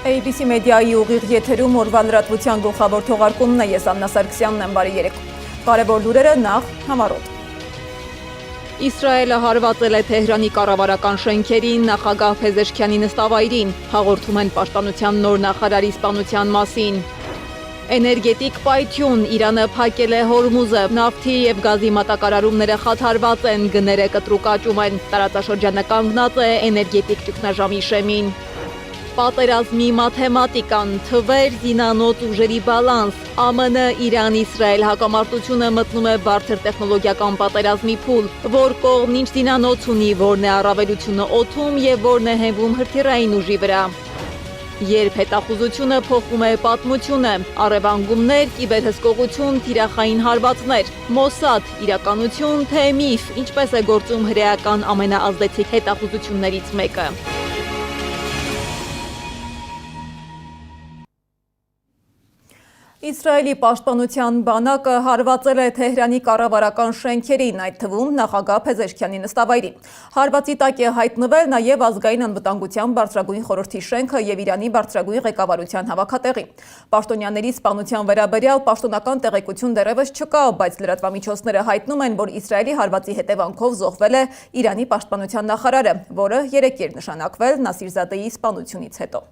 ABC մեդիայի ուղիղ եթերում օրվա լրատվության գլխավոր թողարկումն է, ես Աննա Սարգսյանն եմ, բարի երեկո։ Կարևոր լուրերը նախ համառոտ։ Իսրայելը հարվածել է Թեհրանի կառավարական շենքերին, նախագահ Փեզեշքյանի նստավայրին, հաղորդում են պաշտպանության նոր նախարարի սպանության մասին։ Էներգետիկ պայթյուն, Իրանը փակել է Հորմուզը, նավթի եւ գազի մատակարարումները խաթարված են, գները կտրուկ աճում են, տարածաշրջանը կանգնած է էներգետիկ ճգնաժամի շեմին։ Պատերազմի մաթեմատիկան, թվեր, զինանոց ուժերի բալանս, ԱՄՆ, Իրան, Իսրայել հակամարտությունը մտնում է բարձր տեխնոլոգիական պատերազմի փուլ, որ կողմն ինչ զինանոց ունի, որն է առավելությունը օդում եւ որն է հենվում հրթիռային ուժի վրա։ Երբ հետախուզությունը փոխում է պատմությունը, առևանգումներ, կիբերհսկողություն, թիրախային հարվածներ, Մոսադ, իրականություն, թե միֆ, ինչպես է գործում հրեական ամենաազդեցիկ հետախուզություններից մեկը։ Իսրայելի պաշտպանության բանակը հարվածել է Թեհրանի կառավարական շենքերին, այդ թվում նախագահ Փեզեշքյանի նստավայրին։ Հարվածի տակ է հայտնվել նաև ազգային անվտանգության բարձրագույն խորհրդի շենքը եւ Իրանի բարձրագույն ղեկավարության հավաքատեղի։ Պաշտոնյաների սպանության վերաբերյալ պաշտոնական տեղեկություն դեռևս չկա, բայց լրատվամիջոցները հայտնում են, որ Իսրայելի հարվածի հետևանքով զոհվել է Իրանի պաշտպանության նախարարը, որը երեկ էր նշանակվել Նասիրզադեի սպանությունից հետո։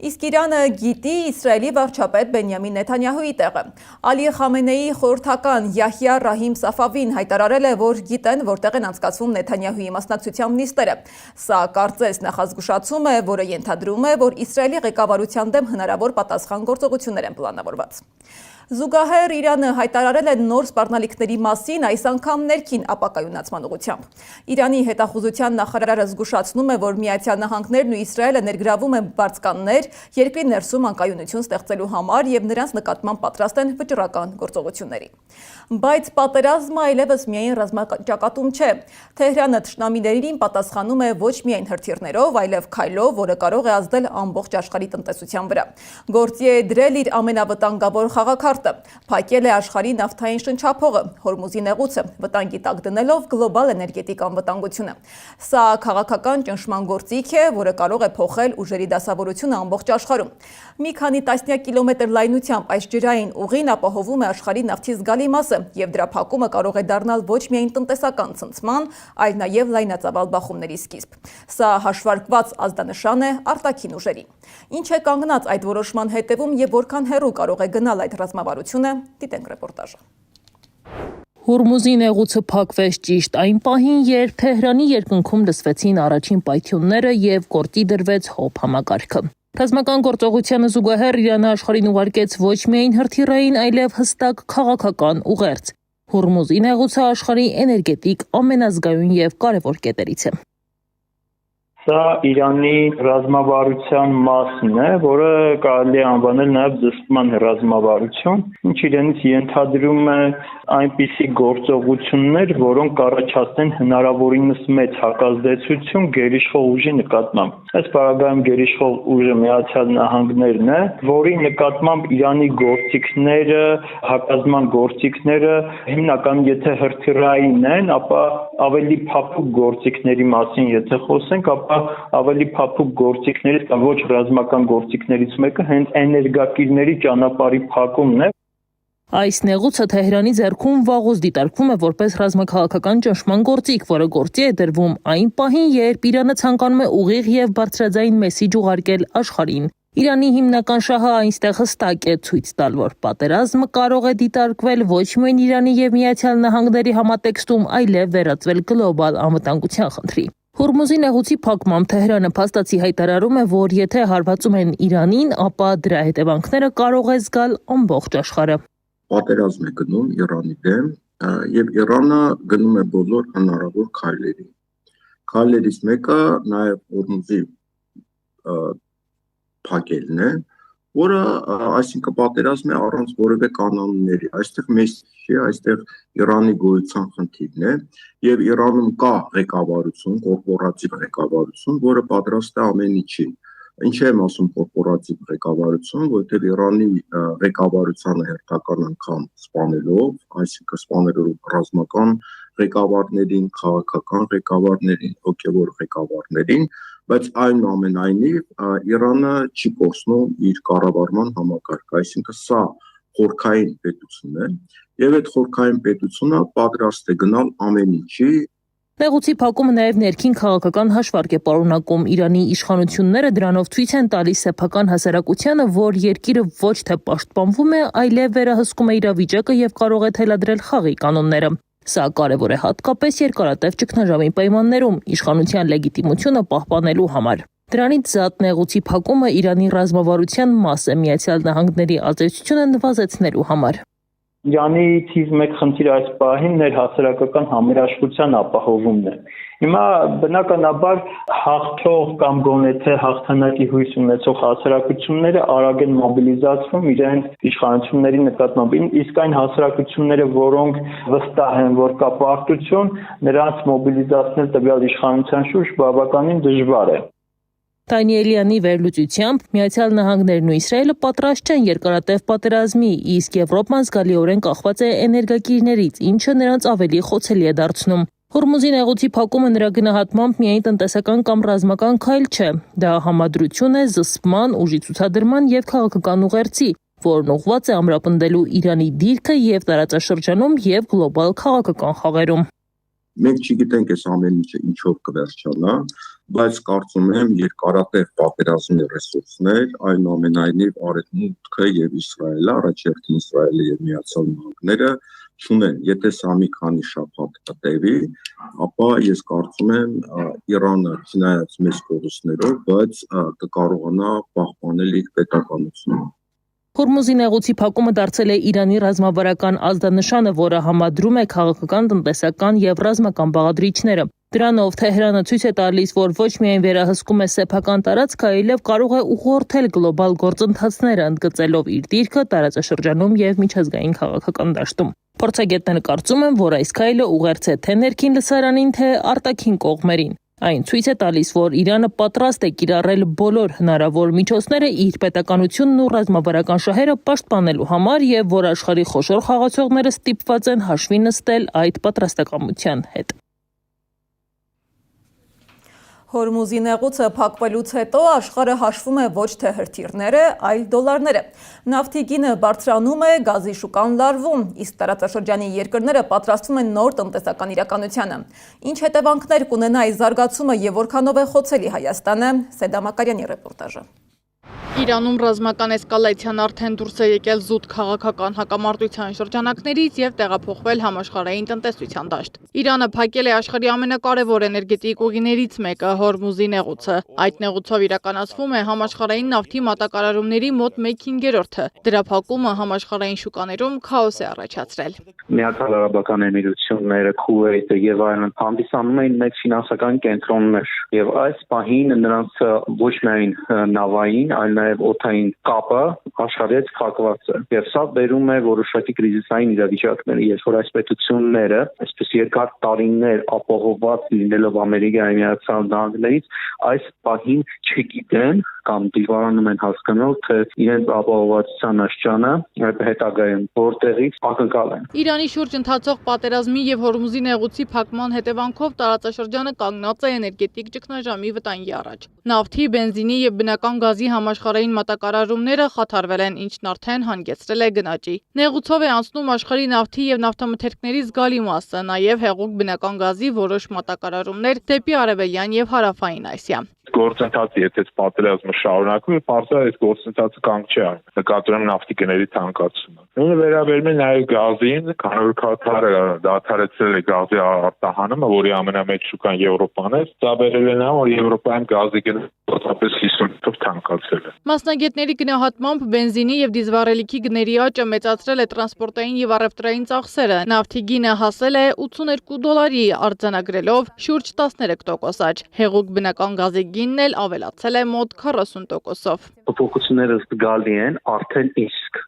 Իսկ Իրանը գիտի Իսրայելի վարչապետ Բենյամին Նեթանյահուի տեղը։ Ալի Խամենեի խորհրդական Յահյա Ռահիմ Սաֆավին հայտարարել է, որ գիտեն, որտեղ են անցկացվում Նեթանյահուի մասնակցությամբ նիստերը։ Սա կարծես նախազգուշացում է, որը ենթադրում է, որ Իսրայելի ղեկավարության դեմ հնարավոր պատասխան գործողություններ են պլանավորված։ Զուգահեռ Իրանը հայտարարել է նոր սպառնալիքների մասին, այս անգամ ներքին ապակայունացման ուղղությամբ։ Իրանի հետախուզության նախարարը զգուշացնում է, որ Միացյալ Նահանգներն ու Իսրայելը ներգրավում են բարձկաններ երկրի ներսում անկայունություն ստեղծելու համար եւ նրանց նկատմամբ պատրաստ են վճռական գործողությունների։ Բայց պատերազմը այլևս միայն ռազմաճակատում չէ։ Թեհրանը թշնամիներին պատասխանում է ոչ միայն հրթիռներով, այլև քայլով, որը կարող է ազդել ամբողջ աշխարհի տնտեսության վրա։ Գործի է դրել իր ամենավտանգավոր խաղաքարտը, փակել է աշխարհի նավթային շնչափողը, Հորմուզի նեղուցը, վտանգի տակ դնելով գլոբալ էներգետիկ անվտանգությունը։ Սա քաղաքական ճնշման գործիք է, որը կարող է փոխել ուժերի դասավորությունը ամբողջ աշխարհում։ Մի քանի տասնյակ կիլոմետր լայնությամբ այս ջրային ուղին ապահովում է աշխարհի նավթի զգալի մասը, եւ դրա փակումը կարող է դառնալ ոչ միայն տնտեսական ցնցման, այլ նաեւ լայնածավալ բախումների սկիզբ։ Սա հաշվարկված ազդանշան է արտաքին ուժերի։ Ինչ է կանգնած այդ որոշման հետևում եւ որքան հեռու կարող է գնալ այդ ռազմավարությունը, դիտենք ռեպորտաժը։ Հորմուզի նեղուցը փակվեց ճիշտ այն պահին, երբ Թեհրանի երկնքում լսվեցին առաջին պայթյունները եւ գործի դրվեց հոբ համակարգը։ Ռազմական գործողությանը զուգահեռ Իրանը աշխարհին ուղարկեց ոչ միայն հրթիռային, այլև հստակ քաղաքական ուղերձ։ Հորմուզի նեղուցը աշխարհի էներգետիկ ամենազգայուն եւ կարևոր կետերից է։ Սա Իրանի ռազմավարության մասն է, որը կարելի է անվանել նաև զսպման ռազմավարություն, ինչ իրենից ենթադրում է այնպիսի գործողություններ, որոնք կառաջացնեն հնարավորինս մեծ հակազդեցություն գերիշխող ուժի նկատմամբ։ Այս բaragայում գերիշխող ուժը Միացյալ Նահանգներն է, որի նկատմամբ Իրանի գործիքները, հակազդման գործիքները հիմնականում եթե հրթիռային են, ապա ավելի փափուկ գործիքների մասին եթե խոսենք, ապա ավելի փափուկ գործիքներից կամ ոչ ռազմական գործիքներից մեկը հենց էներգակիրների ճանապարհի փակումն է։ Այս նեղուցը Թեհրանի ձեռքում վաղուց դիտարկվում է որպես ռազմաքաղաքական ճնշման գործիք, որը գործի է դրվում այն պահին, երբ Իրանը ցանկանում է ուղիղ եւ բարձրաձայն մեսիջ ուղարկել աշխարհին։ Իրանի հիմնական շահը այնստեղ հստակ է ցույց տալ, որ պատերազմը կարող է դիտարկվել ոչ միայն Իրանի եւ Միացյալ Նահանգների համատեքստում, այլև վերածվել գլոբալ անվտանգության խնդրի։ Հորմուզի նեղուցի փակմամբ Թեհրանը փաստացի հայտարարում է, որ եթե հարվածում են Իրանին, ապա դրա հետևանքները կարող է զգալ ամբողջ աշխարհը։ Պատերազմ է գնում Իրանի դեմ եւ Իրանը գնում է բոլոր հնարավոր քայլերի։ Քայլերից մեկը նաեւ Հորմուզի փակելն է, որը այսինքն պատերազմ է առանց որևէ կանոնների։ Այստեղ մեսիջը, այստեղ Իրանի գոյության խնդիրն է եւ Իրանում կա ղեկավարություն, կորպորատիվ ղեկավարություն, որը պատրաստ է ամեն ինչին։ Ինչ եմ ասում կորպորատիվ ղեկավարություն, որովհետեւ Իրանի ղեկավարությանը հերթական անգամ սպանելով, այսինքն սպանելով ռազմական ղեկավարներին, քաղաքական ղեկավարներին, հոգևոր ղեկավարներին, բայց այնուամենայնիվ Իրանը չի կորցնում իր կառավարման համակարգը, այսինքն սա խորքային պետություն է, եւ այդ խորքային պետությունը պատրաստ է գնալ ամեն ինչի։ Նեղուցի փակումը նաև ներքին քաղաքական հաշվարկ է պարունակում։ Իրանի իշխանությունները դրանով ցույց են տալիս սեփական հասարակությանը, որ երկիրը ոչ թե պաշտպանվում է, այլև վերահսկում է իրավիճակը եւ կարող է թելադրել խաղի կանոնները։ Սա կարևոր է հատկապես երկարատև ճգնաժամի պայմաններում իշխանության լեգիտիմությունը պահպանելու համար։ Դրանից զատ նեղուցի փակումը Իրանի ռազմավարության մաս է Միացյալ Նահանգների ազդեցությունը նվազեցնելու համար։ Իրանի թիվ 1 խնդիրը այս պահին ներհասարակական համերաշխության ապահովումն է։ Հիմա բնականաբար հաղթող կամ գոնե թե հաղթանակի հույս ունեցող հասարակությունները արագ են մոբիլիզացվում իրենց իշխանությունների նկատմամբ, իսկ այն հասարակությունները, որոնք վստահ են, որ կա պարտություն, նրանց մոբիլիզացնել տվյալ իշխանության շուրջ բավականին դժվար է։ Դանիելյանի վերլուծությամբ Միացյալ Նահանգներն ու Իսրայելը պատրաստ չեն երկարատև պատերազմի, իսկ Եվրոպան զգալիորեն կախված է էներգակիրներից, ինչը նրանց ավելի խոցելի է դարձնում։ Հորմուզի նեղուցի փակումը նրա գնահատմամբ միայն տնտեսական կամ ռազմական քայլ չէ, դա համադրություն է զսպման, ուժի ցուցադրման եւ քաղաքական ուղերձի, որն ուղղված է ամրապնդելու Իրանի դիրքը եւ տարածաշրջանում եւ գլոբալ քաղաքական խաղերում։ Մենք չգիտենք այս ամեն ինչը ինչով կվերջանա, բայց կարծում եմ երկարատև պատերազմի ռեսուրսներ, այնուամենայնիվ Արևմուտքը եւ Իսրայելը, առաջերտին Իսրայելը եւ Միացյալ Նահանգները չունեն։ Եթե սա մի քանի շաբաթ տևի, ապա ես կարծում եմ Իրանը չնայած մեծ կորուստներով, բայց կկարողանա պահպանել իր պետականությունը։ Հորմուզի նեղուցի փակումը դարձել է Իրանի ռազմավարական ազդանշանը, որը համադրում է քաղաքական, տնտեսական եւ ռազմական բաղադրիչները։ Դրանով Թեհրանը ցույց է տալիս, որ ոչ միայն վերահսկում է սեփական տարածքը, այլև կարող է ուղղորդել գլոբալ գործընթացները, ընդգծելով իր դիրքը տարածաշրջանում եւ միջազգային քաղաքական դաշտում։ Փորձագետները կարծում են, որ այս քայլը ուղերձ է թե ներքին լսարանին, թե արտաքին կողմերին։ Այն ցույց է տալիս, որ Իրանը պատրաստ է կիրառել բոլոր հնարավոր միջոցները իր պետականությունն ու ռազմավարական շահերը պաշտպանելու համար եւ որ աշխարհի խոշոր խաղացողները ստիպված են հաշվի նստել այդ պատրաստակամության հետ։ Հորմուզի նեղուցը փակվելուց հետո աշխարհը հաշվում է ոչ թե հրթիռները, այլ դոլարները։ Նավթի գինը բարձրանում է, գազի շուկան լարվում, իսկ տարածաշրջանի երկրները պատրաստվում են նոր տնտեսական իրականությանը։ Ինչ հետևանքներ կունենա այս զարգացումը եւ որքանով է խոցելի Հայաստանը, Սեդա Մակարյանի ռեպորտաժը։ Իրանում ռազմական էսկալացիան արդեն դուրս է եկել զուտ քաղաքական հակամարտության շրջանակներից եւ տեղափոխվել համաշխարհային տնտեսության դաշտ։ Իրանը փակել է աշխարհի ամենակարևոր էներգետիկ ուղիներից մեկը՝ Հորմուզի նեղուցը։ Այդ նեղուցով իրականացվում է համաշխարհային նավթի մատակարարումների մոտ 1/5-ը։ Դրա փակումը համաշխարհային շուկաներում քաոս է առաջացրել։ Միացյալ Արաբական Էմիրությունները, Քուվեյթը եւ այլն հանդիսանում էին մեծ ֆինանսական կենտրոններ եւ այս պահին նրանց ոչ միայն նավային, այլ նաև օդային կապը աշխարհի հետ փակված է եւ սա բերում է որոշակի կրիզիսային իրավիճակների, երբ որ այս պետությունները այսպես երկար տարիներ ապահովված լինելով Ամերիկայի Միացյալ Նահանգներից այս պահին չգիտեն կամ դժվարանում են հասկանալ, թե իրենց ապահովվածության աշճանը հետագայում որտեղից ակնկալեն։ Իրանի շուրջ ընթացող պատերազմի եւ Հորմուզի նեղուցի փակման հետևանքով տարածաշրջանը կանգնած է էներգետիկ ճգնաժամի վտանգի առաջ։ Նավթի, բենզինի եւ բնական գազի համաշխարհային մատակարարումները խաթարվել են, ինչն արդեն հանգեցրել է գնաճի։ Նեղուցով է անցնում աշխարհի նավթի եւ նավթամթերքների զգալի մասը, նաեւ հեղուկ բնական գազի որոշ մատակարարումներ դեպի արևելյան եւ հարավային Ասիա։ Գործընթացը, եթե պատերազմը շարունակվում է, բարձր այս գործընթացը կանգ չի առնում։ Նկատում եմ նավթի գների թանկացումը։ Նույնը վերաբերում է նաև գազին, քանի որ Կատարը դադարեցրել է գազի արտահանումը, որի ամենամեծ շուկան Եվրոպան է, դա բերել է նա, որ Եվրոպայում գազի գնը մոտավորապես 50%-ով թանկացել է։ Մասնագետների գնահատմամբ բենզինի եւ դիզվառելիքի գների աճը մեծացրել է տրանսպորտային եւ առևտրային ծախսերը։ Նավթի գինը հասել է $82, արձանագրելով շուրջ 13% աճ։ Հեղուկ բնական գազի գինն էլ ավելացել է մոտ 40%-ով։ Փոփոխությունները զգալի են արդեն իսկ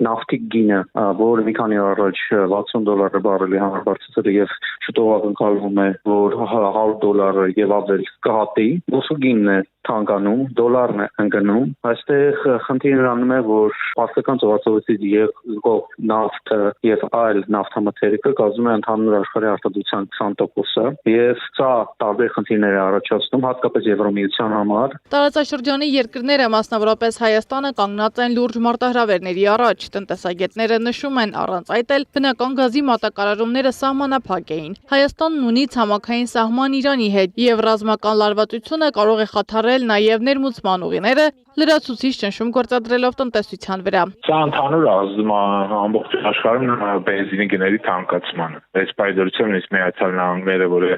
նավթի գինը, որը մի քանի օր առաջ $60 բարելի համար բարձրացել է եւ շուտով ակնկալվում է, որ $100 եւ ավել կհատի, ոսկու գինն է թանկանում, դոլարն է ընկնում։ Այստեղ խնդիրը նրանում է, որ պարսկական ծովացողից եկող նավթը եւ այլ նավթամթերքը կազմում է ընդհանուր աշխարհի արտադրության 20%-ը եւ սա տարբեր խնդիրներ է առաջացնում, հատկապես Եվրոմիության համար։ Տարածաշրջանի երկրները, մասնավորապես Հայաստանը, կանգնած են լուրջ մարտահրավերների առաջ։ Տնտեսագետները նշում են, առանց այդ էլ բնական գազի մատակարարումները սահմանափակ էին։ Հայաստանն ունի ցամաքային սահման Իրանի հետ եւ ռազմական լարվածությունը կարող է խաթարել նաեւ ներմուծման ուղիները, լրացուցիչ ճնշում գործադրելով տնտեսության վրա։ Սա ընդհանուր ազդում ամբողջ աշխարհում բենզինի գների թանկացմանը։ Այս պայմաններում իսկ Միացյալ Նահանգները, որը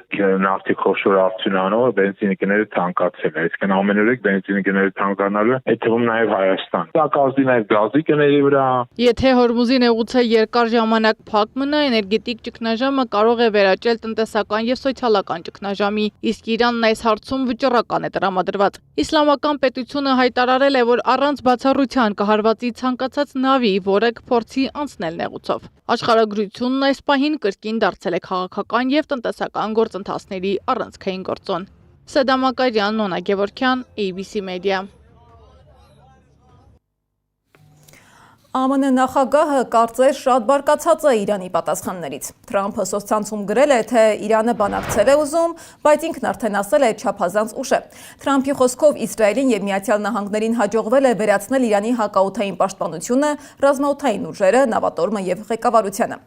նավթի խոշոր արդյունանող, բենզինի գները թանկացել է։ Այսինքն ամենուրեք բենզինի գները թանկանալու, այդ թվում նաեւ Հայաստան։ Սա կազդի նաեւ գազի գների վրա։ Եթե Հորմուզի նեղուցը երկար ժամանակ փակ մնա, էներգետիկ ճգնաժամը կարող է վերաճել տնտեսական եւ սոցիալական ճգնաժամի, իսկ Իրանն այս հարցում վճռական է տրամադրված։ Իսլամական պետությունը հայտարարել է, որ առանց բացառության կհարվածի ցանկացած նավի, որը կփորձի անցնել նեղուցով։ Աշխարհագրությունն այս պահին կրկին դարձել է քաղաքական եւ տնտեսական գործընթացների առանցքային գործոն։ Սեդամ Ակարյան, Նոնա Գևորգյան, ABC Media։ ԱՄՆ նախագահը կարծես շատ բարկացած է Իրանի պատասխաններից։ Թրամփը սոցցանցում գրել է, թե Իրանը բանակցել է ուզում, բայց ինքն արդեն ասել է չափազանց ուշ է։ Թրամփի խոսքով Իսրայելին եւ Միացյալ Նահանգներին հաջողվել է վերացնել Իրանի հակաօդային պաշտպանությունը, ռազմաօդային ուժերը, նավատորմը եւ ղեկավարությունը։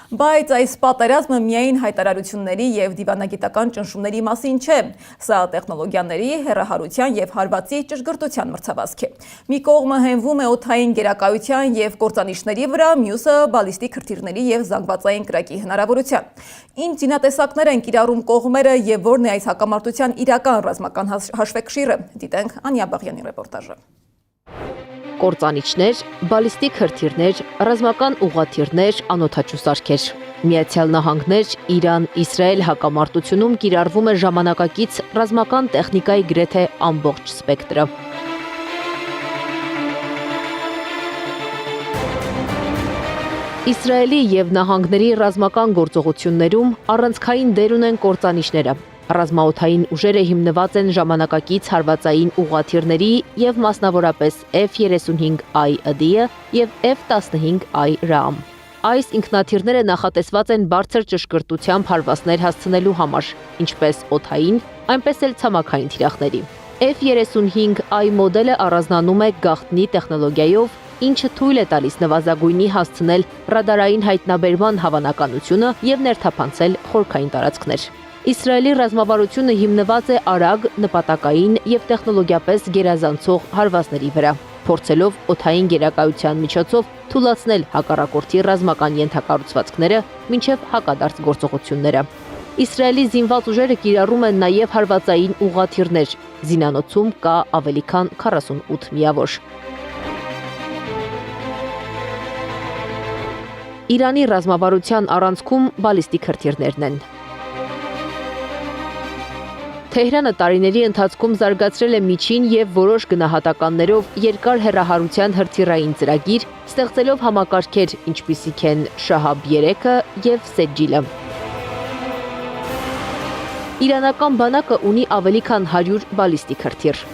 Բայց այս պատերազմը միայն հայտարարությունների եւ դիվանագիտական ճնշումների մասին չէ։ Սա տեխնոլոգիաների, հեռահարության եւ հարվածի ճշգրտության մրցավազք է։ Մի կողմը հենվում է օդային գերակայության եւ կործանիչների վրա, մյուսը բալիստիկ հրթիռների եւ զանգվածային կրակի հնարավորության։ Ինչ զինատեսակներ են կիրառում կողմերը եւ որն է այս հակամարտության իրական ռազմական հաշվեկշիռը։ Դիտենք Անյա Բաղյանի ռեպորտաժը։ Կործանիչներ, բալիստիկ հրթիռներ, ռազմական ուղղաթիռներ, անօդաչու սարքեր։ Միացյալ Նահանգներ, Իրան, Իսրայել հակամարտությունում կիրառվում է ժամանակակից ռազմական տեխնիկայի գրեթե ամբողջ սպեկտրը։ Իսրայելի եւ նահանգների ռազմական գործողություններում առանցքային դեր ունեն կործանիչները։ Ռազմաօդային ուժերը հիմնված են ժամանակակից հարվածային ուղղաթիռների եւ մասնավորապես F-35I-ըդիը եւ F-15I RAM։ Այս ինքնաթիռները նախատեսված են բարձր ճշգրտությամբ հարվածներ հասցնելու համար, ինչպես օդային, այնպես էլ ցամաքային թիրախների։ F-35I մոդելը առանձնանում է գաղտնի տեխնոլոգիայով, ինչը թույլ է տալիս նվազագույնի հասցնել ռադարային հայտնաբերման հավանականությունը եւ ներթափանցել խորքային տարածքներ։ Իսրայելի ռազմավարությունը հիմնված է արագ, նպատակային եւ տեխնոլոգիապես գերազանցող հարվածների վրա, փորձելով օդային գերակայության միջոցով թույլատրել հակառակորդի ռազմական ենթակառուցվածքները մինչև հակադարձ գործողությունները։ Իսրայելի զինված ուժերը կիրառում են նաեւ հարվածային ուղղաթիռներ։ Զինանոցում կա ավելի քան 48 միավոր։ Իրանի ռազմավարության առանցքում բալիստիկ հրթիռներն են։ Թեհրանը տարիների ընթացքում զարգացրել է միջին եւ որոշ գնահատականներով երկար հեռահարության հրթիռային ծրագիր, ստեղծելով համակարգեր, ինչպիսիք են Շահաբ 3-ը եւ Սեջիլը։ Իրանական բանակը ունի ավելի քան 100 բալիստիկ հրթիռ։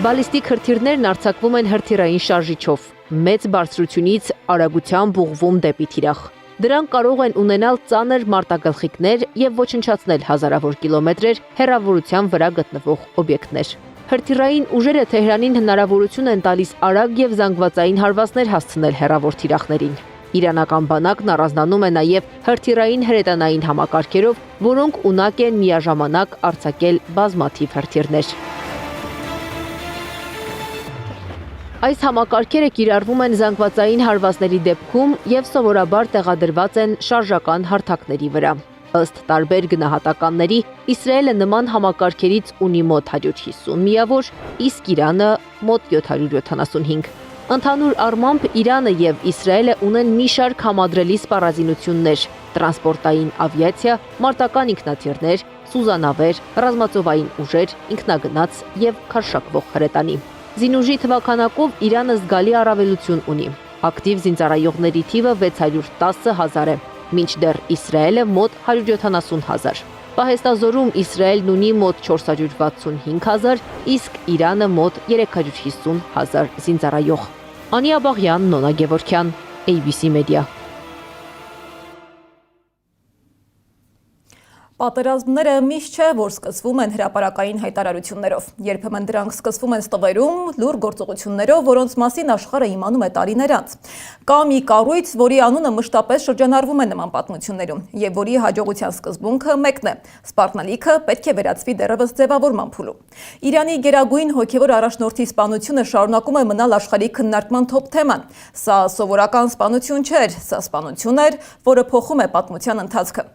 Բալիստիկ հրթիռներն արձակվում են հրթիռային շարժիչով, մեծ բարձրությունից արագությամբ ուղղվում դեպի թիրախ։ Դրանք կարող են ունենալ ծանր մարտագլխիկներ եւ ոչնչացնել հազարավոր կիլոմետրեր հեռավորության վրա գտնվող օբյեկտներ։ Հրթիռային ուժերը Թեհրանին հնարավորություն են տալիս արագ եւ զանգվածային հարվածներ հասցնել հեռավոր թիրախներին։ Իրանական բանակն առանձնանում է նաեւ հրթիռային հրետանային համակարգերով, որոնք ունակ են միաժամանակ արձակել բազմաթիվ հրթիռներ։ Այս համակարգերը կիրառվում են զանգվածային հարվածների դեպքում եւ սովորաբար տեղադրված են շարժական հարթակների վրա։ Ըստ տարբեր գնահատականների, Իսրայելը նման համակարգերից ունի մոտ 150 միավոր, իսկ Իրանը մոտ 775։ Ընդհանուր առմամբ Իրանը եւ Իսրայելը ունեն մի շարք համադրելի սպառազինություններ՝ տրանսպորտային ավիացիա, մարտական ինքնաթիռներ, սուզանավեր, ռազմածովային ուժեր, ինքնագնաց եւ քարշակվող հրետանի։ Զինուժի թվականակով Իրանը զգալի առավելություն ունի։ Ակտիվ զինծառայողների թիվը 610,000 է, մինչդեռ Իսրայելը մոտ 170,000։ Պահեստազորում Իսրայելն ունի մոտ 465,000, իսկ Իրանը մոտ 350,000 զինծառայող։ Անի Աբաղյան, Նոնա Գևորգյան, ABC Media։ Պատերազմները միշտ չէ, որ սկսվում են հրապարակային հայտարարություններով։ Երբեմն դրանք սկսվում են ստվերում, լուր գործողություններով, որոնց մասին աշխարհը իմանում է տարիներ անց։ Կա մի կառույց, որի անունը մշտապես շրջանառվում է նման պատմություններում, եւ որի հաջողության սկզբունքը մեկն է՝ սպառնալիքը պետք է վերածվի դեռևս ձևավորման փուլում։ Իրանի գերագույն հոգևոր առաջնորդի սպանությունը շարունակում է մնալ աշխարհի քննարկման թոփ թեման։ Սա սովորական սպանություն չէր, սա սպանություն էր, որը փոխում է պատմության ընթացքը։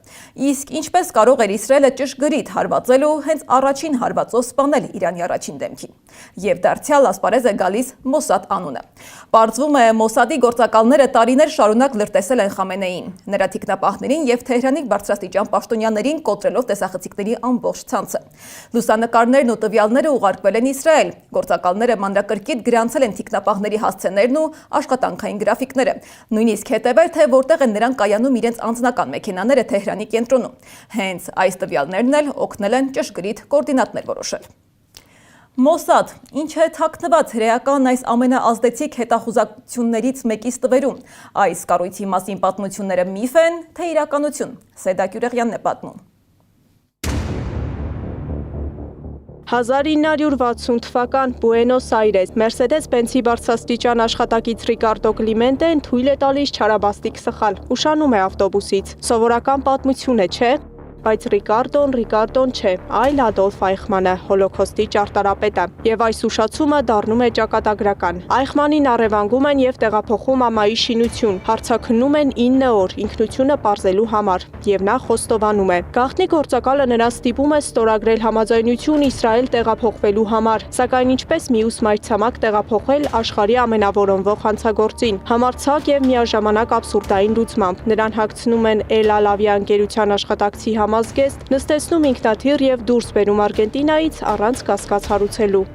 Իսկ ինչպես կարող էր Իսրայելը ճշգրիտ հարվածելու հենց առաջին հարվածով սպանել Իրանի առաջին դեմքին։ Եվ դարձյալ ասպարեզ է գալիս Մոսադ անունը։ Պարզվում է, Մոսադի գործակալները տարիներ շարունակ լրտեսել են Խամենեիին, նրա թիկնապահներին եւ Թեհրանի բարձրաստիճան պաշտոնյաներին կոտրելով տեսախցիկների ամբողջ ցանցը։ Լուսանկարներն ու տվյալները ուղարկվել են Իսրայել։ Գործակալները մանրակրկիտ գրանցել են թիկնապահների հասցեներն ու աշխատանքային գրաֆիկները։ Նույնիսկ հետևել, թե որտեղ են նրանք կայանում իրենց անձնական մեքենաները Թեհրանի կենտրոնում։ Հենց այս տվյալներն էլ օգնել են ճշգրիտ կոորդինատներ որոշել։ Մոսադ, ինչ է թաքնված հրեական այս ամենաազդեցիկ հետախուզություններից մեկի ստվերում։ Այս կառույցի մասին պատմությունները միֆ են, թե իրականություն։ Սեդա Գյուրեղյանն է պատմում։ 1960 թվական Բուենոս Այրես Մերսեդես-Բենցի բարձրաստիճան աշխատակից Ռիկարդո Կլիմենտեն թույլ է տալիս չարաբաստիկ սխալ, ուշանում է ավտոբուսից։ Սովորական պատմություն է, չէ՞։ Բայց Ռիկարդոն չէ, այլ Ադոլֆ Այխմանը, հոլոքոստի ճարտարապետը, եւ այս ուշացումը դառնում է ճակատագրական։ Այխմանին առևանգում են եւ տեղափոխում ամայի շինություն, հարցաքննում են 9 օր ինքնությունը պարզելու համար, եւ նա խոստովանում է։ Գաղտնի գործակալը նրան ստիպում է ստորագրել համաձայնություն Իսրայել տեղափոխվելու համար, սակայն ինչպես մյուս մայրցամաք տեղափոխել աշխարհի ամենավորոնվող հանցագործին, համարձակ եւ միաժամանակ աբսուրդային լուծմամբ։ Նրան հագցնում են Էլ Ալավի ընկերության աշխատակցի համազգեստ, նստեցնում ինքնաթիռ եւ դուրս բերում Արգենտինայից առանց կասկած հարուցելու։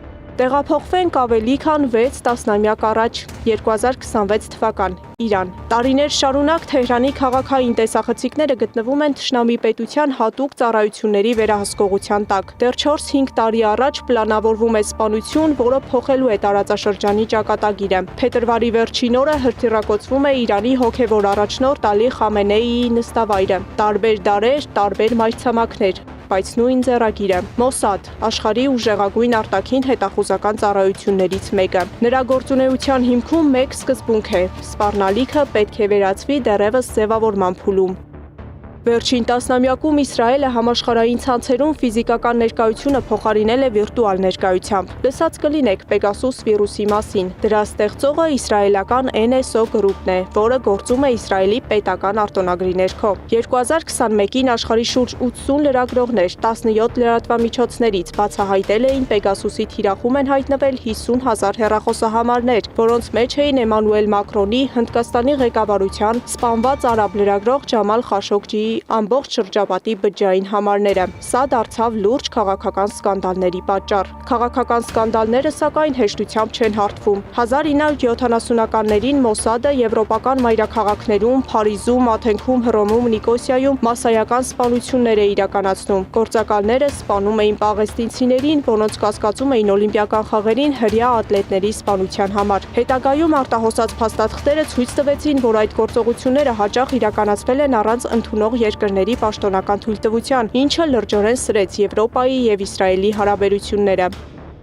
Տեղափոխվենք ավելի քան 6 տասնամյակ առաջ, 2026 թվական, Իրան։ Տարիներ շարունակ Թեհրանի քաղաքային տեսախցիկները գտնվում են թշնամի պետության հատուկ ծառայությունների վերահսկողության տակ։ Դեռ 4-5 տարի առաջ պլանավորվում է սպանություն, որը փոխելու է տարածաշրջանի ճակատագիրը։ Փետրվարի վերջին օրը հրթիռակոծվում է Իրանի հոգևոր առաջնորդ Ալի Խամենեիի նստավայրը։ Տարբեր դարեր, տարբեր մայրցամաքներ, բայց նույն ձեռագիրը՝ Մոսադ, աշխարհի ուժեղագույն արտաքին հետախուզական ծառայություններից մեկը։ Նրա գործունեության հիմքում մեկ սկզբունք է՝ սպառնալիքը պետք է վերածվի դեռևս ձևավորման փուլում։ Վերջին տասնամյակում Իսրայելը համաշխարհային ցանցերում ֆիզիկական ներկայությունը փոխարինել է վիրտուալ ներկայությամբ։ Լսած կլինեք Pegasus վիրուսի մասին։ Դրա ստեղծողը իսրայելական NSO գրուպն է, որը գործում է Իսրայելի պետական արտոնագրի ներքո։ 2021-ին աշխարհի շուրջ 80 լրագրողներ 17 լրատվամիջոցներից բացահայտել էին Pegasus-ի թիրախում են հայտնվել 50,000 հեռախոսահամարներ, որոնց մեջ էին Էմանուել Մակրոնի, Հնդկաստանի ղեկավարության, սպանված արաբ լրագրող Ջամալ Խաշոգջիի ամբողջ շրջապատի բջջային համարները։ Սա դարձավ լուրջ քաղաքական սկանդալների պատճառ։ Քաղաքական սկանդալները սակայն հեշտությամբ չեն հարթվում։ 1970-ականներին Մոսադը եվրոպական մայրաքաղաքներում, Փարիզում, Աթենքում, Հռոմում, Նիկոսիայում մասսայական սպանություններ է իրականացնում։ Գործակալները սպանում էին պաղեստինցիներին, որոնց կասկածում էին օլիմպիական խաղերին հրեա ատլետների սպանության համար։ Հետագայում արտահոսած փաստաթղթերը ցույց տվեցին, որ այդ գործողությունները հաճախ իրականացվել են առանց ընդունող երկրների պաշտոնական թույլտվության, ինչը լրջորեն սրեց Եվրոպայի եւ Իսրայելի հարաբերությունները։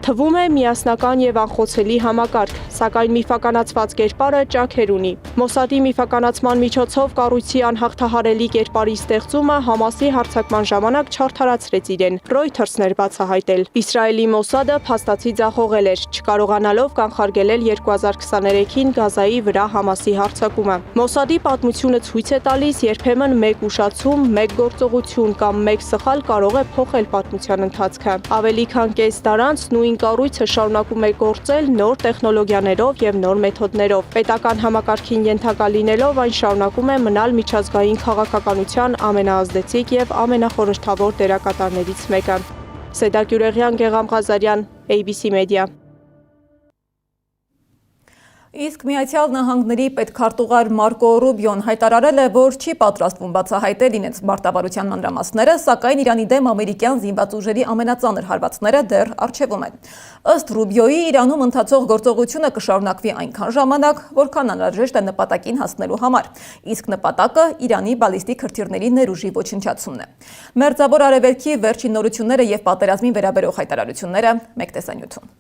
Թվում է միասնական եւ անխոցելի համակարգ, սակայն միֆականացված կերպարը ճաքեր ունի։ Մոսադի միֆականացման միջոցով կառույցի անհաղթահարելի կերպարի ստեղծումը Համասի հարձակման ժամանակ չարդարացրեց իրեն։ Reuters-ն էր բացահայտել։ Իսրայելի Մոսադը փաստացի ձախողել էր, չկարողանալով կանխարգելել 2023-ին Գազայի վրա Համասի հարձակումը։ Մոսադի պատմությունը ցույց է տալիս, երբեմն մեկ ուշացում, մեկ գործողություն կամ մեկ սխալ կարող է փոխել պատմության ընթացքը։ Ավելի քան կես դար անց նույն կառույցը շարունակում է գործել նոր տեխնոլոգիաներով եւ նոր մեթոդներով։ Պետական համակարգին ենթակա լինելով այն շարունակում է մնալ միջազգային քաղաքականության ամենաազդեցիկ եւ ամենախորհրդավոր դերակատարներից մեկը։ Սեդա Գյուրեղյան, Գեգամ Ղազարյան, ABC Media։ Իսկ Միացյալ Նահանգների պետքարտուղար Մարկո Ռուբիոն հայտարարել է, որ չի պատրաստվում բացահայտել իրենց մարտավարության մանրամասները, սակայն Իրանի դեմ ամերիկյան զինված ուժերի ամենածանր հարվածները դեռ առջևում են։ Ըստ Ռուբիոյի, Իրանում ընթացող գործողությունը կշարունակվի այնքան ժամանակ, որքան անհրաժեշտ է նպատակին հասնելու համար։ Իսկ նպատակը Իրանի բալիստիկ հրթիռների ներուժի ոչնչացումն է։ Մերձավոր Արևելքի վերջին նորությունները եւ պատերազմին վերաբերող հայտարարությունները մեկ տեսանյութում։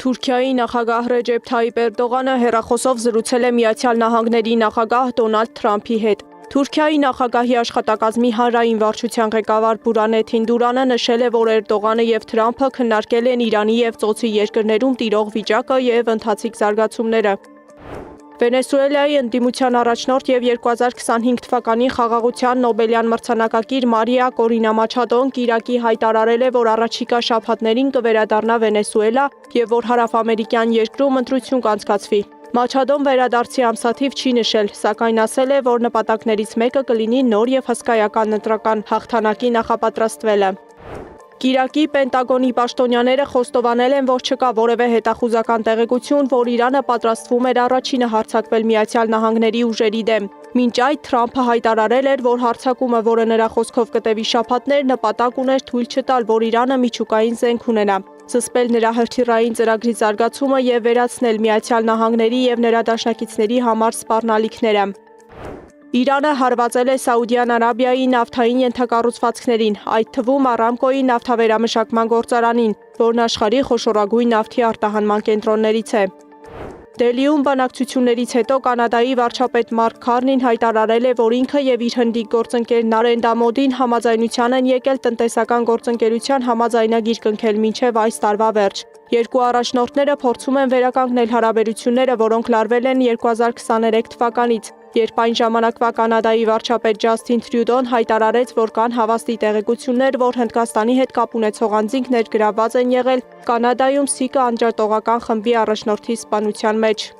Թուրքիայի նախագահ Ռեջեփ Թայիպ Էրդողանը հեռախոսով զրուցել է Միացյալ Նահանգների նախագահ Դոնալդ Թրամփի հետ։ Թուրքիայի նախագահի աշխատակազմի հանրային վարչության ղեկավար Բուրանեթ Հինդուրանը նշել է, որ Էրդողանը եւ Թրամփը քննարկել են Իրանի եւ ծոցի երկրներում տիրող վիճակը եւ ընթացիկ զարգացումները։ Վենեսուելայի ընդդիմության առաջնորդ եւ 2025 թվականի խաղաղության Նոբելյան մրցանակակիր Մարիա Կորինա Մաչադոն Կիրակի հայտարարել է, որ առաջիկա շաբաթներին կվերադառնա Վենեսուելա եւ որ հարավամերիկյան երկրում ընտրություն կանցկացվի։ Մաչադոն վերադարձի ամսաթիվ չի նշել, սակայն ասել է, որ նպատակներից մեկը կլինի նոր եւ հսկայական ընտրական հաղթանակի նախապատրաստվելը։ Կիրակի Պենտագոնի պաշտոնյաները խոստովանել են, որ չկա որևէ հետախուզական տեղեկություն, որ Իրանը պատրաստվում էր առաջինը հարձակվել Միացյալ Նահանգների ուժերի դեմ։ Մինչ այդ Թրամփը հայտարարել էր, որ հարձակումը, որը նրա խոսքով կտևի շաբաթներ, նպատակ ուներ թույլ չտալ, որ Իրանը միջուկային զենք ունենա, զսպել նրա հրթիռային ծրագրի զարգացումը եւ վերացնել Միացյալ Նահանգների եւ նրա դաշնակիցների համար սպառնալիքները։ Իրանը հարվածել է Սաուդյան Արաբիայի նավթային ենթակառուցվածքներին, այդ թվում Արամկոյի նավթավերամշակման գործարանին, որն աշխարհի խոշորագույն նավթի արտահանման կենտրոններից է։ Դելիում բանակցություններից հետո Կանադայի վարչապետ Մարկ Քարնին հայտարարել է, որ ինքը եւ իր հնդիկ գործընկեր Նարենդա Մոդին համաձայնության են եկել տնտեսական գործընկերության համաձայնագիր կնքել մինչև այս տարվա վերջ։ Երկու առաջնորդները փորձում են վերականգնել հարաբերությունները, որոնք լարվել են 2023 թվականից, երբ այն ժամանակվա Կանադայի վարչապետ Ջասթին Թրյուդոն հայտարարեց, որ կան հավաստի տեղեկություններ, որ Հնդկաստանի հետ կապ ունեցող անձինքներ գրաված են եղել Կանադայում ՍԻԿ անջատողական խմբի առաջնորդի սպանության մեջ։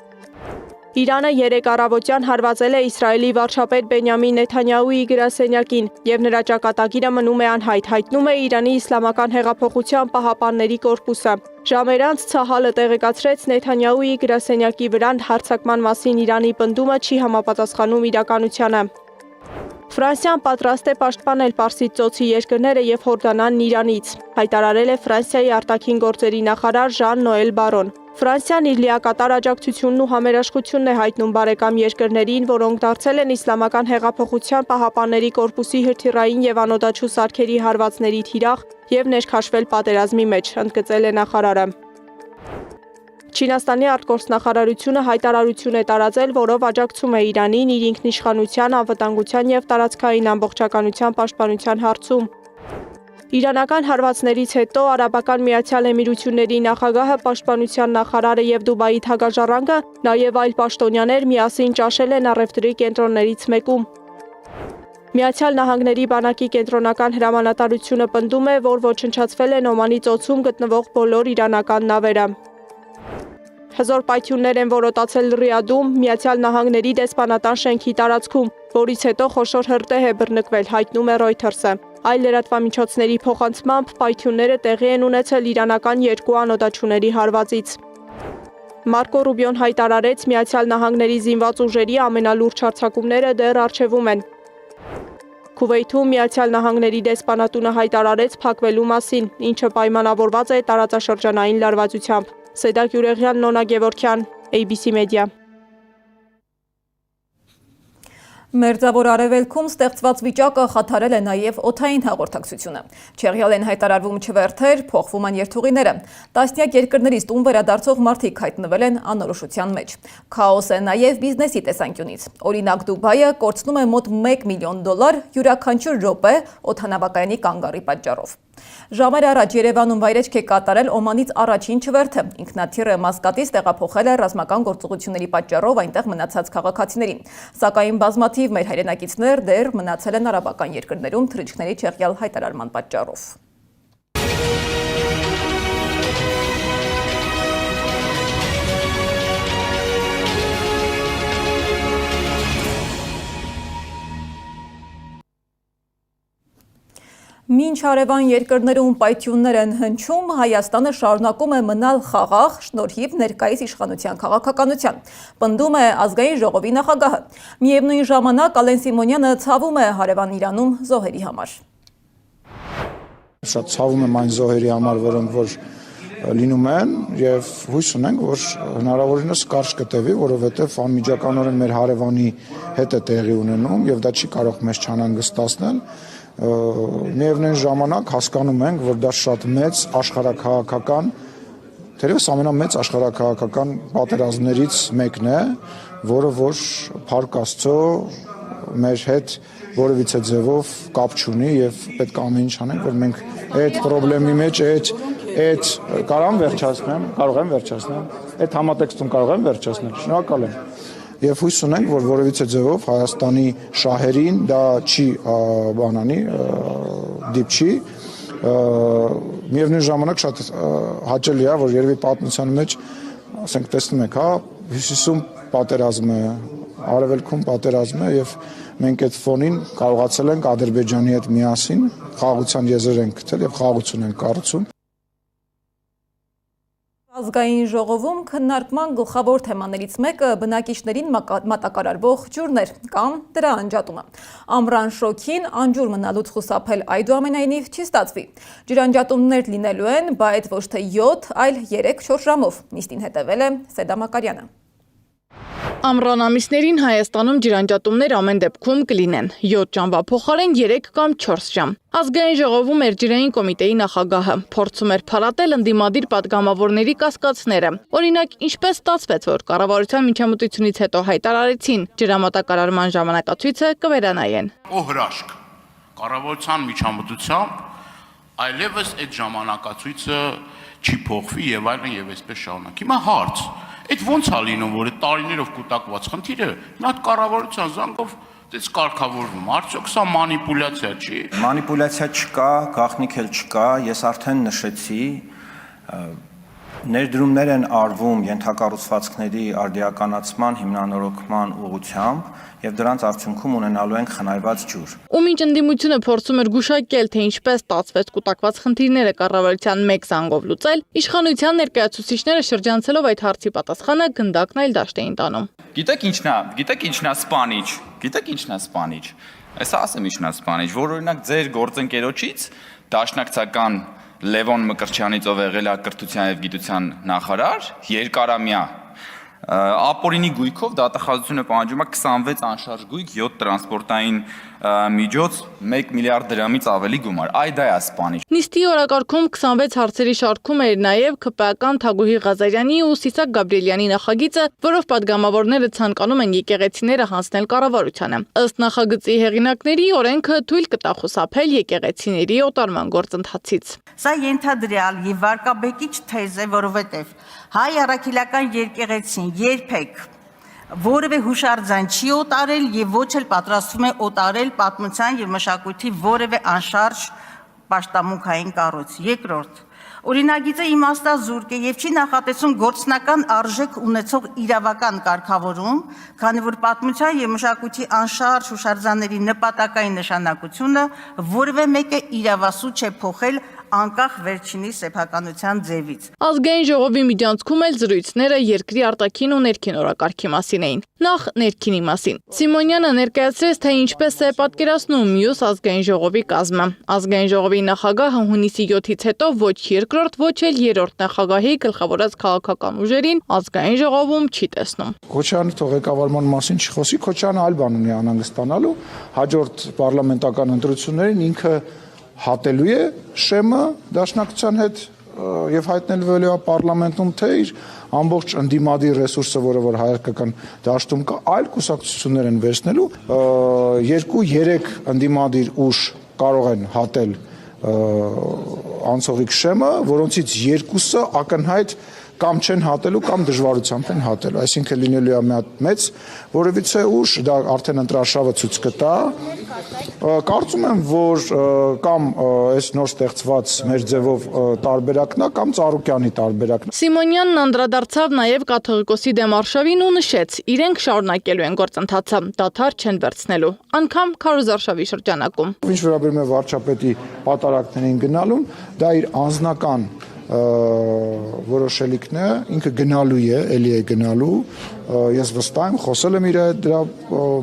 Իրանը երեկ առավոտյան հարվածել է Իսրայելի վարչապետ Բենյամին Նեթանյահուի գրասենյակին եւ նրա ճակատագիրը մնում է անհայտ, հայտնում է Իրանի Իսլամական հեղափոխության պահապանների կորպուսը։ Ժամեր անց Ցահալը տեղեկացրեց Նեթանյահուի գրասենյակի վրա հարձակման մասին Իրանի պնդումը չի համապատասխանում իրականությանը։ Ֆրանսիան պատրաստ է պաշտպանել Պարսից ծոցի երկրները եւ Հորդանանն Իրանից, հայտարարել է Ֆրանսիայի արտաքին գործերի նախարար Ժան-Նոել Բարոն։ Ֆրանսիան իր լիակատար աջակցությունն ու համերաշխությունն է հայտնում բարեկամ երկրներին, որոնք դարձել են Իսլամական հեղափոխության պահապանների կորպուսի հրթիռային եւ անօդաչու սարքերի հարվածների թիրախ եւ ներքաշվել պատերազմի մեջ, ընդգծել է նախարարը։ Չինաստանի արտգործնախարարությունը հայտարարություն է տարածել, որով աջակցում է Իրանին իր ինքնիշխանության, անվտանգության եւ տարածքային ամբողջականության պաշտպանության հարցում։ Իրանական հարվածներից հետո Արաբական Միացյալ Էմիրությունների նախագահը, պաշտպանության նախարարը եւ Դուբայի թագաժառանգը, նաեւ այլ պաշտոնյաներ միասին ճաշել են առևտրի կենտրոններից մեկում։ Միացյալ Նահանգների բանակի կենտրոնական հրամանատարությունը պնդում է, որ ոչնչացվել են Օմանի ծոցում գտնվող բոլոր իրանական նավերը։ Հզոր պայթյուններ են որոտացել Ռիադում, Միացյալ Նահանգների դեսպանատան շենքի տարածքում, որից հետո խոշոր հրդեհ է բռնկվել, հայտնում է Reuters-ը։ Այլ լրատվամիջոցների փոխանցմամբ պայթյունները տեղի են ունեցել իրանական երկու անօդաչուների հարվածից։ Մարկո Ռուբիոն հայտարարեց, Միացյալ Նահանգների զինված ուժերի ամենալուրջ հարձակումները դեռ առջևում են։ Քուվեյթում Միացյալ Նահանգների դեսպանատունը հայտարարեց փակվելու մասին, ինչը պայմանավորված է տարածաշրջանային լարվածությամբ։ Սեդակ Յուրեղյան, Նոնա Գևորքյան, ABC Media։ Մերձավոր Արևելքում ստեղծված վիճակը խաթարել է նաև օդային հաղորդակցությունը։ Չեղյալ են հայտարարվում չվերթեր, փոխվում են երթուղիները։ Տասնյակ երկրներից տուն վերադարձող մարդիկ հայտնվել են անորոշության մեջ։ Քաոս է նաև բիզնեսի տեսանկյունից։ Օրինակ Դուբայը կորցնում է մոտ $1 միլիոն յուրաքանչյուր րոպե օդանավակայանի կանգառի պատճառով։ Ժամեր առաջ Երևանում վայրեջք է կատարել Օմանից առաջին չվերթը։ Ինքնաթիռը Մասկատից տեղափոխել է ռազմական գործողությունների պատճառով այնտեղ մնացած քաղաքացիներին։ Սակայն բազմաթիվ մեր հայրենակիցներ դեռ մնացել են արաբական երկրներում թռիչքների չեղյալ հայտարարման պատճառով։ Մինչ հարևան երկրներում պայթյուններ են հնչում, Հայաստանը շարունակում է մնալ խաղաղ շնորհիվ ներկայիս իշխանության քաղաքականության, պնդում է ազգային ժողովի նախագահը։ Միևնույն ժամանակ Ալեն Սիմոնյանը ցավում է հարևան Իրանում զոհերի համար։ Շատ ցավում եմ այն զոհերի համար, որոնք որ լինում են, եւ հույս ունենք, որ հնարավորինս կարճ կտևի, որովհետեւ անմիջականորեն մեր հարևանի հետ է տեղի ունենում եւ դա չի կարող մեզ չանհանգստացնել։ Միևնույն ժամանակ հասկանում ենք, որ դա շատ մեծ աշխարհաքաղաքական, թերևս ամենամեծ աշխարհաքաղաքական պատերազմներից մեկն է, որը որ Փառք Աստծո մեր հետ որևիցե ձևով կապ չունի եւ պետք է ամեն ինչ անենք, որ մենք այդ խնդրի մեջ այդ կարող եմ վերջացնեմ, այդ համատեքստում կարող եմ վերջացնել, շնորհակալ եմ։ Եվ հույս ունենք, որ որևիցե ձևով Հայաստանի շահերին դա չի դիպչի, միևնույն ժամանակ շատ հաճելի է, որ երևի պատմության մեջ, ասենք տեսնում եք, հյուսիսում պատերազմ է, արևելքում պատերազմ է եւ մենք այդ ֆոնին կարողացել ենք Ադրբեջանի հետ միասին խաղաղության եզր ենք գտել եւ խաղաղություն ենք կառուցում։ Ազգային ժողովում քննարկման գլխավոր թեմաներից մեկը բնակիչներին մատակարարվող ջուրներ կամ դրա անջատումը։ Ամռան շոքին անջուր մնալուց խուսափել այդուամենայնիվ չի ստացվի։ Ջրանջատումներ լինելու են, բայց ոչ թե 7, այլ 3-4 ժամով։ Նիստին հետևել է Սեդա Մակարյանը։ Ամռան ամիսներին Հայաստանում ջրանջատումներ ամեն դեպքում կլինեն 7 ժամվա փոխարեն 3 կամ 4 ժամ։ Ազգային ժողովում Մերջրային կոմիտեի նախագահը փորձում էր փառատել ընդդիմադիր պատգամավորների կասկածները։ Օրինակ, ինչպես ստացվեց, որ կառավարության միջամտությունից հետո հայտարարեցին ջրամատակարարման ժամանակացույցը կվերանայեն։ Հրաշք կառավարության միջամտությամբ այլևս այդ ժամանակացույցը չի փոխվի եւ այլն եւ այսպես շարունակ։ Հիմա հարց. Այդ ո՞նց է լինում, որ այդ տարիներով կուտակված խնդիրը մի հատ կառավարության զանգով դες կարգավորվում։ Արդյոք սա մանիպուլյացիա չի։ Մանիպուլյացիա չկա, գաղտնիք էլ չկա, ես արդեն նշեցի, ներդրումներ են արվում ենթակառուցվածքների արդիականացման հիմնանորոգման ուղղությամբ եւ դրանց արդյունքում ունենալու ենք խնայված ջուր։ Ու մինչ ընդդիմությունը փորձում էր գուշակել, թե ինչպես ստացվեց կուտակված խնդիրները կառավարության մեկ զանգով լուծել, իշխանության ներկայացուցիչները շրջանցելով այդ հարցի պատասխանը գնդակն այլ դաշտ էին տանում։ Գիտեք ինչն է սպանիչ։ Այսա ասեմ ինչն է սպանիչ, որ օրինակ ձեր գործընկերոջից դաշնակցական Լևոն Մկրտչյանից, ով եղել է կրթության եւ գիտության նախարար, երկարամյա ապօրինի գույքով դատախազությունը պահանջում է 26 անշարժ գույք, 7 տրանսպորտային միջոց, 1 միլիարդ դրամից ավելի գումար։ Դա է սպանիչ։ Նիստի օրակարգում 26 հարցերի շարքում էր նաև ԿՊԱ-ական Թագուհի Ղազարյանի ու Սիսակ Գաբրիելյանի նախագիծը, որով պատգամավորները ցանկանում են եկեղեցիները հանձնել կառավարությանը։ Ըստ նախագծի հեղինակների, օրենքը թույլ կտա խուսափել եկեղեցիների օտարման գործընթացից։ Սա ենթադրյալ եւ վարկաբեկիչ թեզ է, որովհետեւ հայ առաքելական եկեղեցին երբեք որևէ հուշարձան չի օտարել եւ ոչ էլ պատրաստվում է օտարել պատմության եւ մշակույթի որևէ անշարժ պաշտամունքային կառույց։ Երկրորդ, օրինագիծը իմաստազուրկ է եւ չի նախատեսում գործնական արժեք ունեցող իրավական կարգավորում, քանի որ պատմության եւ մշակույթի անշարժ հուշարձանների նպատակային նշանակությունը որևէ մեկը իրավասու չէ փոխել անկախ վերջինի սեփականության ձևից։ Ազգային ժողովի միջանցքում էլ զրույցները երկրի արտաքին ու ներքին օրակարգի մասին էին։ Նախ ներքինի մասին։ Սիմոնյանը ներկայացրեց, թե ինչպես է պատկերացնում մյուս ազգային ժողովի կազմը։ Ազգային ժողովի նախագահը հունիսի 7-ից հետո ոչ երկրորդ, ոչ էլ երրորդ նախագահի գլխավորած քաղաքական ուժերին ազգային ժողովում չի տեսնում։ Քոչյանը թող ղեկավարման մասին չխոսի, Քոչյանը այլ բան ունի անհանգստանալու, հաջորդ պարլամենտական ընտրություններին ինքը հատելու է շեմը դաշնակցության հետ եւ հայտնելու է պարլամենտում, թե իր ամբողջ ընդդիմադիր ռեսուրսը, որը որ հայկական դաշտում կա, այլ կուսակցություններ են վերցնելու, 2-3 ընդդիմադիր ուժ կարող են հատել անցողիկ շեմը, որոնցից երկուսը ակնհայտ կամ չեն հատելու, կամ դժվարությամբ են հատելու։ Այսինքն լինելու է մի հատ մեծ որևիցե ուժ, դա արդեն ընտրարշավը ցույց կտա։ Կարծում եմ, որ կամ այս նոր ստեղծված մեր ձևով տարբերակն է, կամ Ծառուկյանի տարբերակն է։ Սիմոնյանն անդրադարձավ նաև կաթողիկոսի դեմ արշավին ու նշեց, իրենք շարունակելու են գործընթացը, դադար չեն վերցնելու, անգամ քարոզարշավի շրջանակում։ Ինչ վերաբերում է վարչապետի պատարակներին գնալուն, դա իր անձնական որոշելիքն է, ինքը գնալու է, էլի է գնալու, ես վստահ եմ, խոսել եմ իր հետ դրա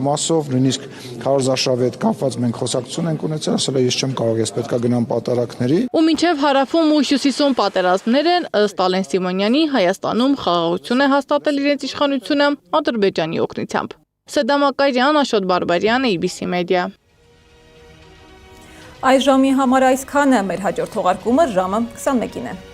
մասով, նույնիսկ քարոզարշավի հետ կապված մենք խոսակցություն ենք ունեցել, ասել է ես չեմ կարող, ես պետք է գնամ պատարակների։ Ու մինչև հարավում ու հյուսիսում պատերազմներ են, ըստ Ալեն Սիմոնյանի, Հայաստանում խաղաղություն է հաստատել իրենց իշխանությունը Ադրբեջանի օգնությամբ։ Սեդամ Ակարյան, Աշոտ Բարբարյան, ABC Media։ Այս ժամի համար այսքանը, մեր հաջորդ թողարկումը ժամը 21-ին է։